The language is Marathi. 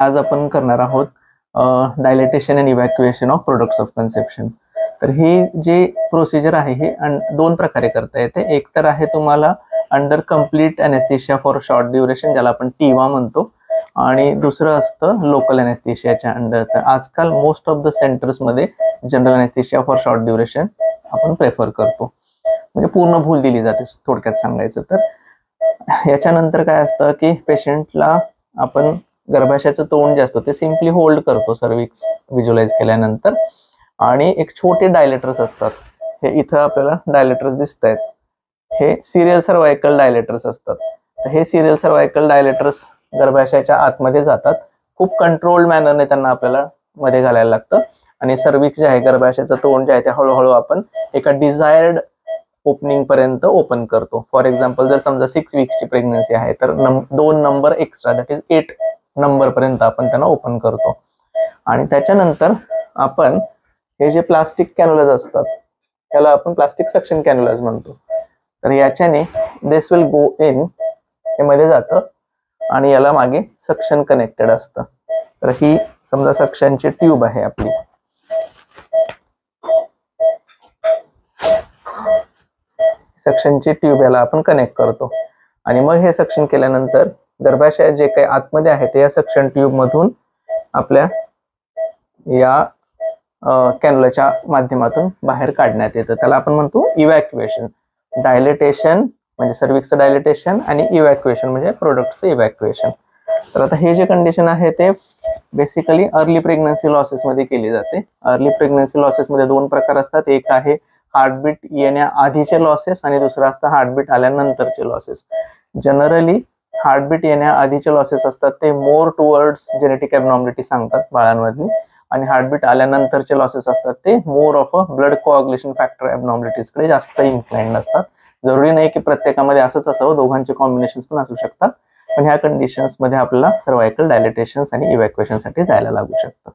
आज आपण करणार आहोत dilatation and evacuation of products of conception. तर ही जी प्रोसिजर आहे ही दोन प्रकारे करता येते. एक तर आहे तुम्हाला under complete anaesthesia for short duration, ज्याला आपण टीवा म्हणतो, आणि दुसरं असतं लोकल अनेस्थेशियाच्या अंडर. तर आजकाल मोस्ट ऑफ द सेंटर्समध्ये general anaesthesia for short duration आपण प्रेफर करतो, म्हणजे पूर्ण भूल दिली जाते थोडक्यात सांगायचं तर. याच्यानंतर काय असतं की पेशंटला आपण गर्भाशयाचं तोंड जे असतं ते सिम्पली होल्ड करतो सर्विक्स व्हिज्युअलाइज केल्यानंतर, आणि एक छोटे डायलेटर्स असतात. हे इथं आपल्याला डायलेटर्स दिसत आहेत, हे सिरियल सर्वायकल डायलेटर्स असतात. तर हे सिरियल सर्वायकल डायलेटर्स गर्भाशयाच्या आतमध्ये जातात. खूप कंट्रोल्ड मॅनरने त्यांना आपल्याला मध्ये घालायला लागतं, आणि सर्विक्स जे आहे, गर्भाशयाचं तोंड जे आहे, ते हळूहळू आपण एका डिझायर्ड ओपनिंग पर्यंत ओपन करतो. फॉर एक्झाम्पल, जर समजा 6 वीक्सची प्रेग्नन्सी आहे तर 2 number extra, that is 8 number पर्यंत आपण त्यांना ओपन करतो. आणि त्याच्यानंतर आपण हे जे प्लास्टिक कॅन्युलाज असतात त्याला आपण प्लास्टिक सक्शन कॅन्युलाज म्हणतो. तर याच्याने दिस विल गो इन, हे मध्ये जातं आणि याला मागे सक्शन कनेक्टेड असतं. तर ही समजा सक्शनची ट्यूब आहे आपली. सक्शनची ट्यूब याला आपण कनेक्ट करतो, आणि मग हे सक्शन केल्यानंतर गर्भाशयात जे काही आतमध्ये आहे ते या सक्शन ट्यूब मधून आपल्या या कॅन्युलाच्या माध्यमातून बाहेर काढण्यात येतं. त्याला आपण म्हणतो इव्हॅक्युएशन. डायलेटेशन म्हणजे सर्विक्सचं डायलेटेशन, आणि इव्हॅक्युएशन म्हणजे प्रोडक्टचं इव्हॅक्युएशन. तर आता हे जे कंडिशन आहे ते बेसिकली अर्ली प्रेग्नन्सी लॉसेस मध्ये केली जाते. अर्ली प्रेग्नन्सी लॉसेस मध्ये 2 प्रकार असतात. एक आहे हार्टबीट येण्याआधीचे लॉसेस, आणि दुसरं असतं हार्टबीट आल्यानंतरचे लॉसेस. जनरली हार्टबीट येण्याआधीचे लॉसेस असतात ते मोर टुवर्ड्स जेनेटिक ॲबनॉर्मॅलिटी सांगतात बाळांमधली, आणि हार्टबीट आल्यानंतरचे लॉसेस असतात ते more of a blood coagulation factor ॲबनॉर्मॅलिटीजकडे जास्त इन्क्लाइंड असतात. जरुरी नाही की प्रत्येकामध्ये असंच असावं, दोघांचे कॉम्बिनेशन्स पण असू शकतात. पण ह्या कंडिशन्स मध्ये आपल्याला सर्वायकल डायलेटेशन आणि इव्हॅक्युएशन साठी जायला लागू शकतं.